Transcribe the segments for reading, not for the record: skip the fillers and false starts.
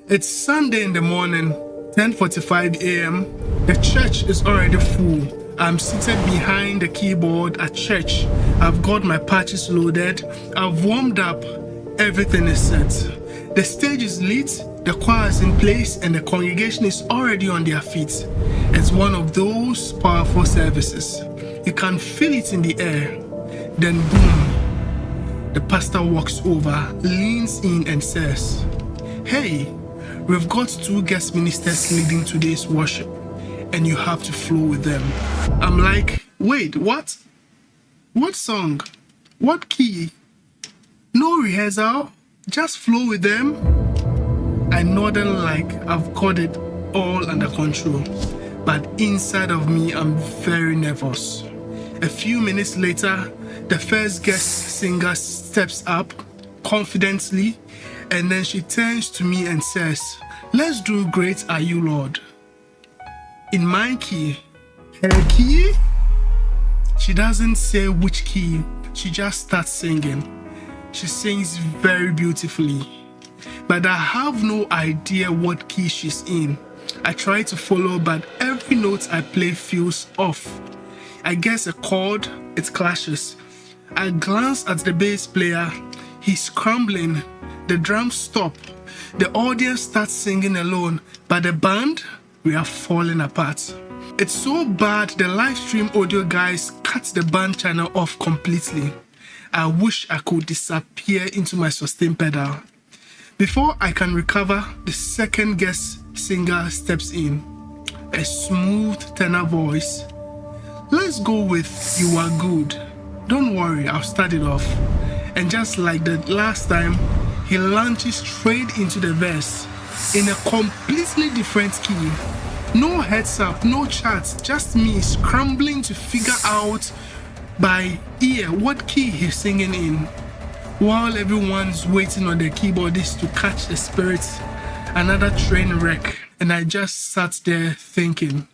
It's Sunday in the morning, 10:45 a.m. The church is already full. I'm seated behind the keyboard at church. I've got my patches loaded. I've warmed up. Everything is set. The stage is lit, the choir is in place, and the congregation is already on their feet. It's one of those powerful services. You can feel it in the air. Then boom, the pastor walks over, leans in and says, "Hey, we've got 2 guest ministers leading today's worship, and you have to flow with them." I'm like, wait, what? What song? What key? No rehearsal? Just flow with them? I nodded like I've got it all under control, but inside of me, I'm very nervous. A few minutes later, the first guest singer steps up confidently, and then she turns to me and says, "Let's do Great Are You, Lord." In my key. Her key? She doesn't say which key, she just starts singing. She sings very beautifully, but I have no idea what key she's in. I try to follow, but every note I play feels off. I guess a chord, it clashes. I glance at the bass player, he's scrambling. The drums stop. The audience starts singing alone, but the band, we are falling apart. It's so bad the live stream audio guys cut the band channel off completely. I wish I could disappear into my sustain pedal. Before I can recover, the second guest singer steps in. A smooth tenor voice. "Let's go with You Are Good. Don't worry, I'll start it off." And just like the last time, he launches straight into the verse in a completely different key. No heads up, no charts, just me scrambling to figure out by ear what key he's singing in. While everyone's waiting on the keyboardists to catch the spirit, another train wreck, and I just sat there thinking,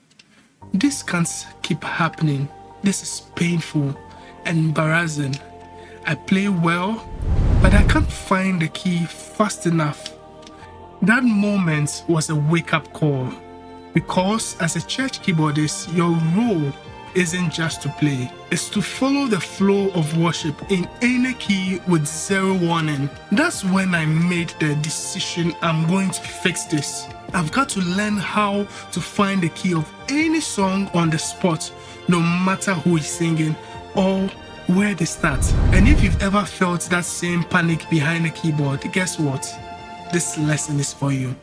this can't keep happening. This is painful and embarrassing. I play well, but I can't find the key fast enough. That moment was a wake-up call, because as a church keyboardist, your role isn't just to play, it's to follow the flow of worship in any key with zero warning. That's when I made the decision, I'm going to fix this. I've got to learn how to find the key of any song on the spot, no matter who is singing or where they start. And if you've ever felt that same panic behind the keyboard, guess what? This lesson is for you.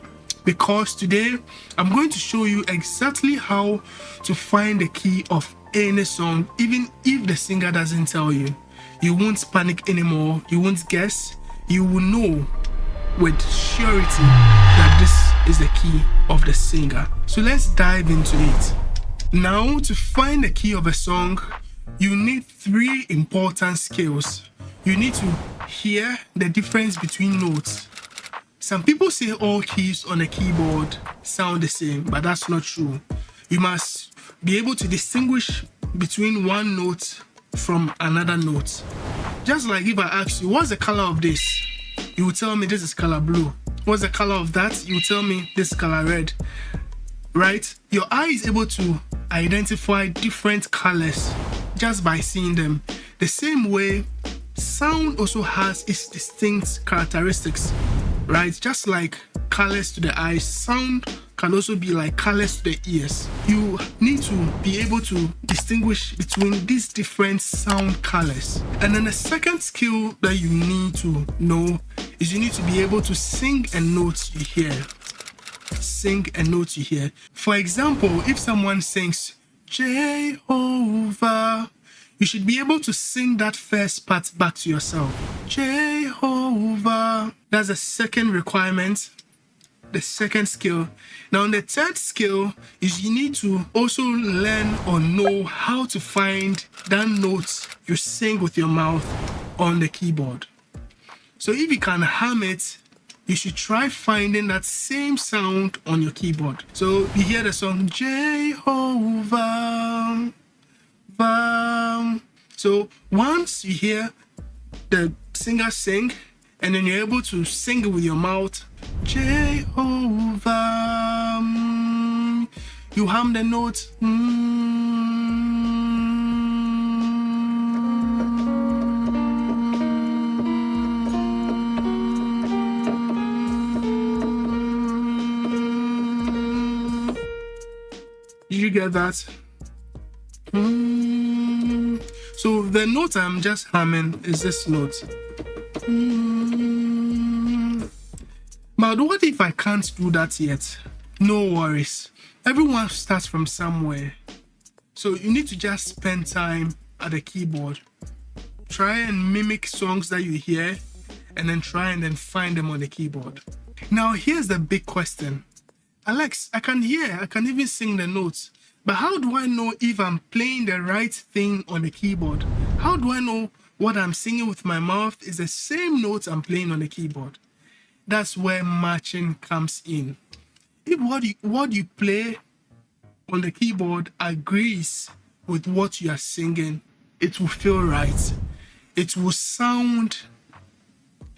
Because today, I'm going to show you exactly how to find the key of any song, even if the singer doesn't tell you. You won't panic anymore, you won't guess, you will know with surety that this is the key of the singer. So let's dive into it. Now, to find the key of a song, you need 3 important skills. You need to hear the difference between notes. Some people say all keys on a keyboard sound the same, but that's not true. You must be able to distinguish between one note from another note. Just like if I ask you, what's the color of this? You will tell me this is color blue. What's the color of that? You will tell me this is color red. Right? Your eye is able to identify different colors just by seeing them. The same way, sound also has its distinct characteristics. Right? Just like colors to the eyes, sound can also be like colors to the ears. You need to be able to distinguish between these different sound colors. And then the second skill that you need to know is you need to be able to sing a note you hear. Sing a note you hear. For example, if someone sings Jehovah, you should be able to sing that first part back to yourself. Jehovah. That's the second requirement, the second skill. Now, the third skill is you need to also learn or know how to find that note you sing with your mouth on the keyboard. So if you can hum it, you should try finding that same sound on your keyboard. So you hear the song Jehovah. So once you hear the singer sing, and then you're able to sing it with your mouth. Jehovah. You hum the note. Did you get that? So the note I'm just humming is this note. But what if I can't do that yet? No worries. Everyone starts from somewhere. So you need to just spend time at the keyboard. Try and mimic songs that you hear, and then try and then find them on the keyboard. Now here's the big question. Alex, I can even sing the notes. But how do I know if I'm playing the right thing on the keyboard? How do I know what I'm singing with my mouth is the same notes I'm playing on the keyboard? That's where matching comes in. If what you play on the keyboard agrees with what you are singing, it will feel right. It will sound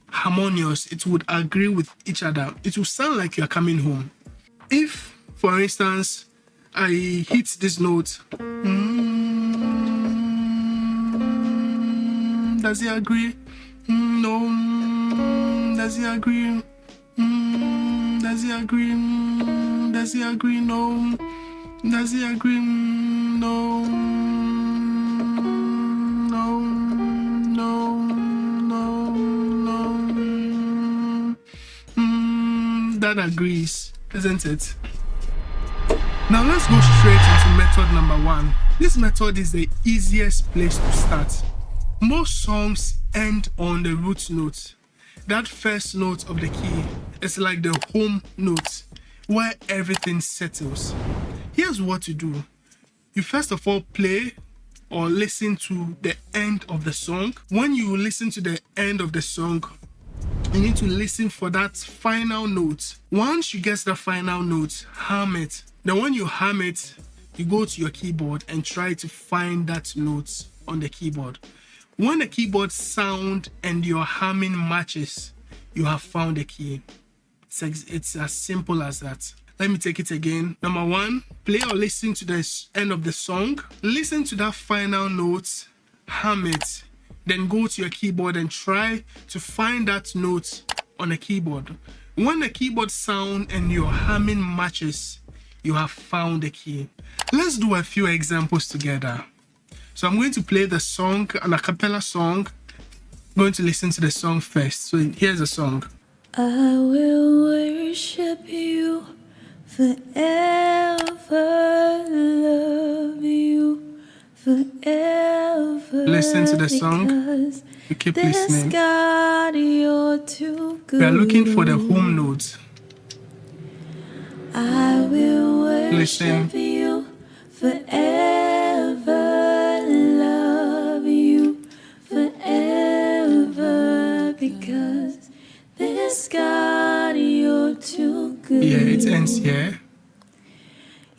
harmonious. It would agree with each other. It will sound like you are coming home. If, for instance, I hit this note, does he agree? No. Does he agree? Does he agree? Does he agree? No. Does he agree? No. No. No. No. No. That agrees, isn't it? Now let's go straight into method number 1. This method is the easiest place to start. Most songs end on the root note. That first note of the key is like the home note where everything settles. Here's what to do. You first of all play or listen to the end of the song. When you listen to the end of the song, you need to listen for that final note. Once you get the final note, hum it. Then when you hum it, you go to your keyboard and try to find that note on the keyboard. When the keyboard sound and your humming matches, you have found the key. It's as simple as that. Let me take it again. Number 1, play or listen to the end of the song. Listen to that final note, hum it. Then go to your keyboard and try to find that note on the keyboard. When the keyboard sound and your humming matches, you have found the key. Let's do a few examples together. So I'm going to play the song, an a cappella song. I'm going to listen to the song first. So here's the song. I will worship you forever, love you forever. Listen to the song. You keep listening. God, you're too good. We are looking for the home note. I will worship Listen. you forever, love you forever, because this God, you're too good. Yeah, it ends here.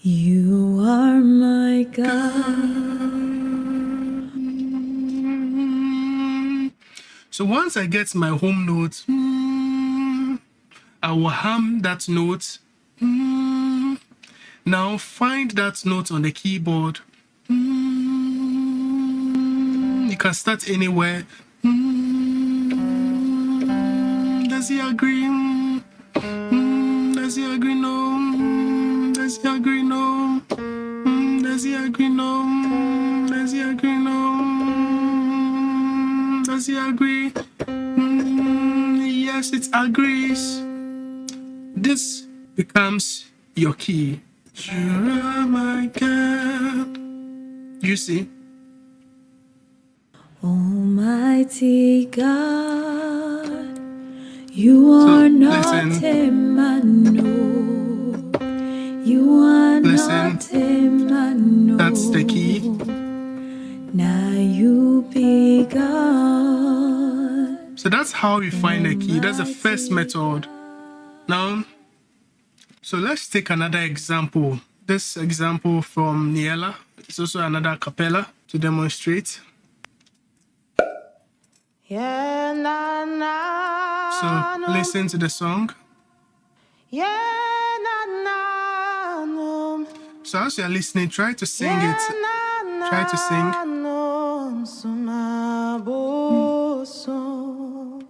You are my God. So once I get my home note, I will hum that note. Now find that note on the keyboard. You can start anywhere. Does he agree? Does he agree? No. Does he agree? No. Does he agree? No. Does he agree? No. Does he agree? Yes, it agrees. This becomes your key. You are my God. You see? Almighty God, you are not Emmanuel. You are not Emmanuel. That's the key. Now you be God. So that's how we find the key. That's the first method. Now, so let's take another example. This example from Niela. It's also another a cappella to demonstrate. Yeah, na na. So listen to the song. So as you're listening, try to sing it. Try to sing.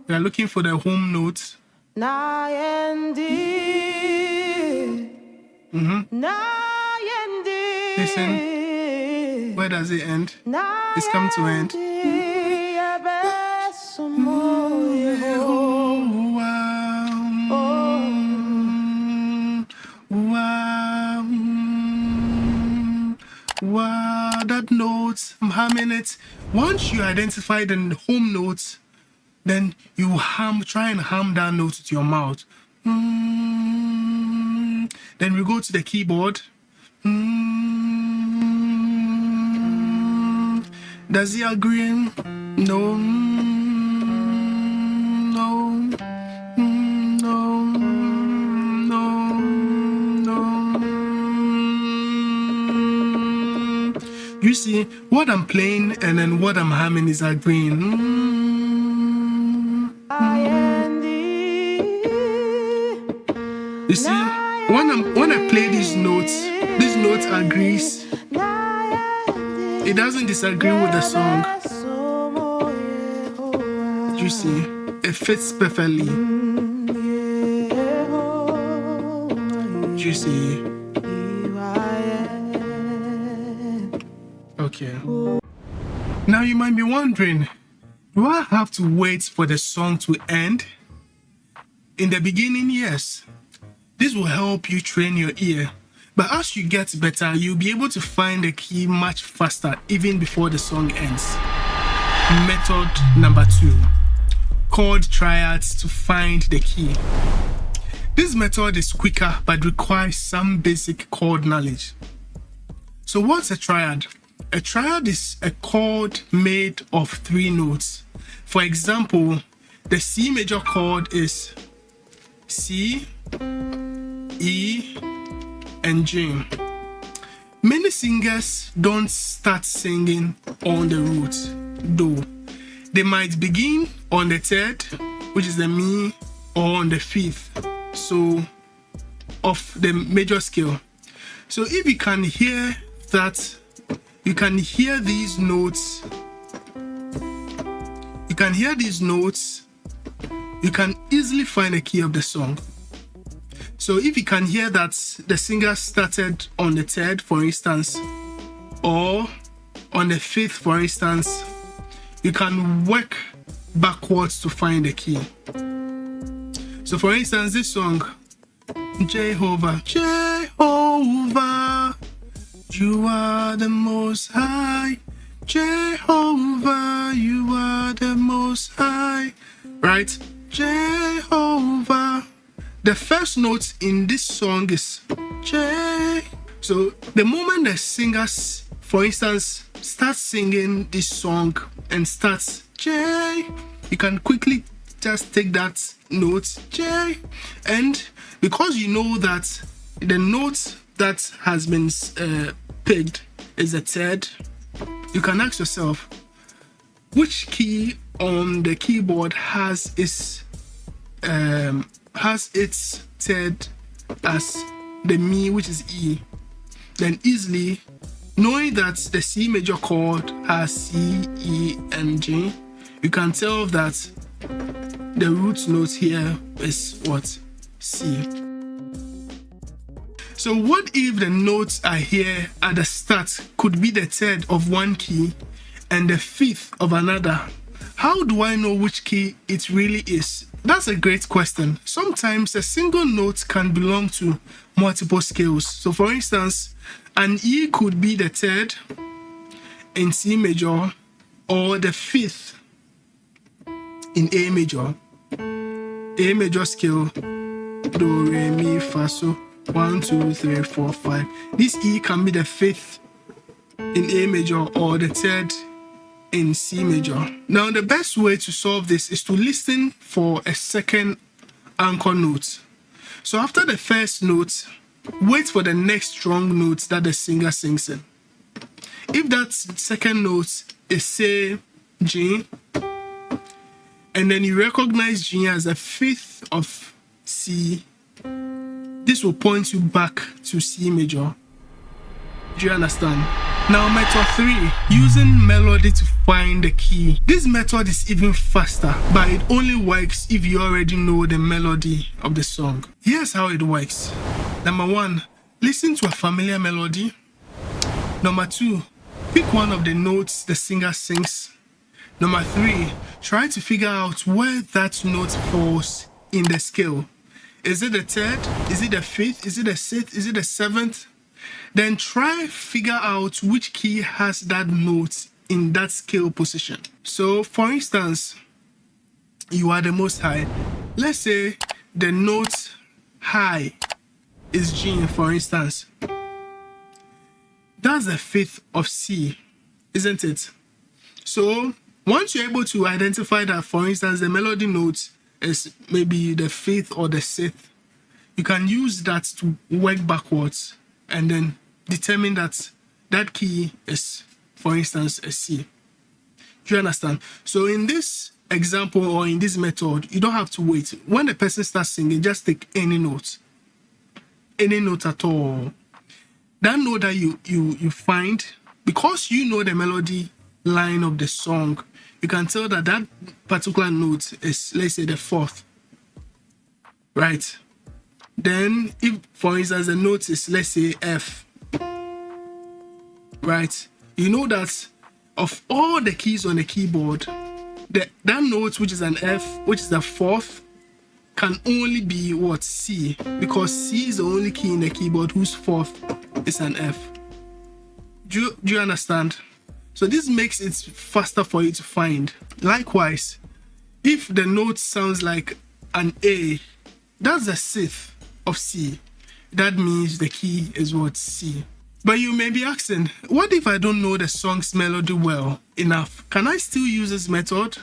We are looking for the home note. Listen. Where does it end? It's come to end. Wow, that note, I'm humming it. Once you identify the home note, then you try and hum that note with your mouth. Then we go to the keyboard. Does he agree? No. You see, what I'm playing and then what I'm humming is agreeing. You see, when I play these notes agrees. It doesn't disagree with the song. You see, it fits perfectly. You see. Okay. Now you might be wondering, do I have to wait for the song to end? In the beginning, yes. This will help you train your ear. But as you get better, you'll be able to find the key much faster, even before the song ends. Method number 2. Chord triads to find the key. This method is quicker, but requires some basic chord knowledge. So what's a triad? A triad is a chord made of 3 notes. For example, the C major chord is C, E, and G. Many singers don't start singing on the root, though. They might begin on the 3rd, which is the Mi, or on the 5th, so of the major scale. So if you can hear that, you can hear these notes, you can easily find the key of the song. So if you can hear that the singer started on the 3rd, for instance, or on the 5th, for instance, you can work backwards to find the key. So for instance, this song, Jehovah, Jehovah, you are the most high. Jehovah, you are the most high. Right? Jehovah. The first note in this song is J. So the moment the singer, for instance, starts singing this song and starts J, you can quickly just take that note J, and because you know that the note that has been picked is the 3rd, you can ask yourself, which key on the keyboard has its 3rd as the Mi, which is E? Then easily, knowing that the C major chord has C, E, and G, you can tell that the root note here is what? C. So what if the notes are here at the start could be the 3rd of one key and the 5th of another? How do I know which key it really is? That's a great question. Sometimes a single note can belong to multiple scales. So for instance, an E could be the 3rd in C major or the 5th in A major scale, Do, Re, Mi, Fa, So, 1, 2, 3, 4, 5. This E can be the 5th in A major or the 3rd in C major. Now, the best way to solve this is to listen for a second anchor note. So after the first note, wait for the next strong note that the singer sings in. If that second note is, say, G, and then you recognize G as a fifth of C, this will point you back to C major. Do you understand? Now, method 3, using melody to find the key. This method is even faster, but it only works if you already know the melody of the song. Here's how it works. Number 1, listen to a familiar melody. Number 2, pick one of the notes the singer sings. Number 3, try to figure out where that note falls in the scale. Is it the 3rd? Is it the 5th? Is it the 6th? Is it the 7th? Then try figure out which key has that note in that scale position. So, for instance, you are the most high. Let's say the note high is G, for instance. That's the 5th of C, isn't it? So, once you're able to identify that, for instance, the melody note is maybe the 5th or the 6th, you can use that to work backwards and then determine that that key is, for instance, a C. Do you understand? So in this example or in this method, you don't have to wait. When the person starts singing, just take any note at all. That note that you find, because you know the melody line of the song, you can tell that that particular note is, let's say, the 4th, right? Then, if, for instance, the note is, let's say, F, right? You know that of all the keys on the keyboard, that note, which is an F, which is the 4th, can only be what? C, because C is the only key in the keyboard whose 4th is an F. Do you understand? So this makes it faster for you to find. Likewise, if the note sounds like an A, that's the 6th of C. That means the key is what? C. But you may be asking, what if I don't know the song's melody well enough? Can I still use this method?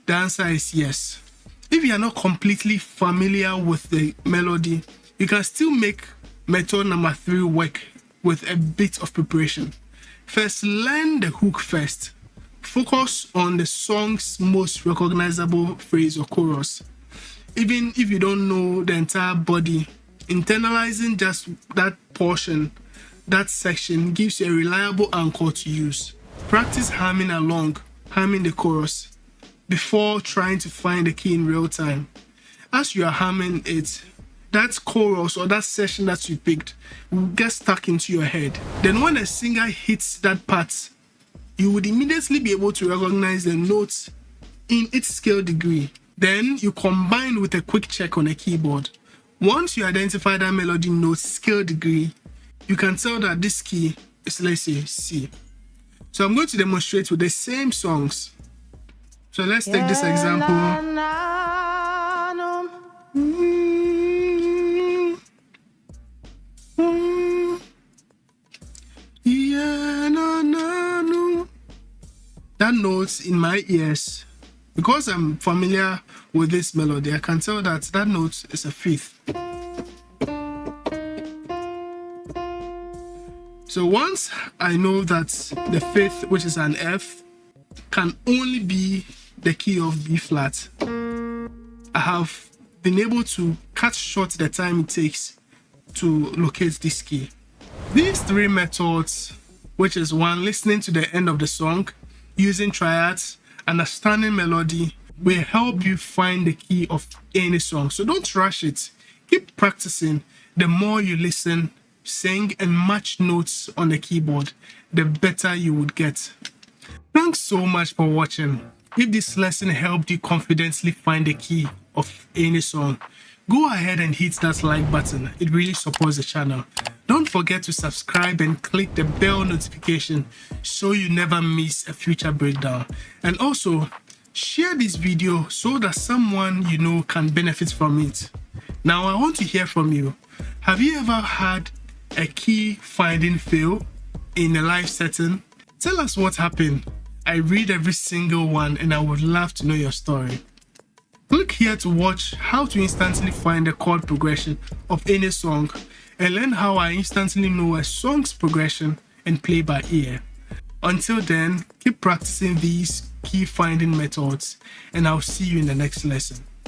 The answer is yes. If you are not completely familiar with the melody, you can still make method number 3 work with a bit of preparation. First, learn the hook first. Focus on the song's most recognizable phrase or chorus. Even if you don't know the entire body, internalizing just that portion, that section, gives you a reliable anchor to use. Practice humming the chorus before trying to find the key in real time. As you are humming it, that chorus or that section that you picked will get stuck into your head. Then when a singer hits that part, you would immediately be able to recognize the notes in its scale degree. Then you combine with a quick check on a keyboard. Once you identify that melody note's scale degree, you can tell that this key is, let's say, C. So I'm going to demonstrate with the same songs. So let's take this example. That note in my ears, because I'm familiar with this melody, I can tell that that note is a 5th. So once I know that the 5th, which is an F, can only be the key of B flat, I have been able to cut short the time it takes to locate this key. These 3 methods, which is 1, listening to the end of the song, using triads, understanding melody, will help you find the key of any song. So don't rush it. Keep practicing. The more you listen, sing, and match notes on the keyboard, the better you would get. Thanks so much for watching. If this lesson helped you confidently find the key of any song, go ahead and hit that like button. It really supports the channel. Don't forget to subscribe and click the bell notification so you never miss a future breakdown. And also, share this video so that someone you know can benefit from it. Now, I want to hear from you. Have you ever had a key finding fail in a live setting? Tell us what happened. I read every single one and I would love to know your story. Click here to watch how to instantly find the chord progression of any song and learn how I instantly know a song's progression and play by ear. Until then, keep practicing these key finding methods, and I'll see you in the next lesson.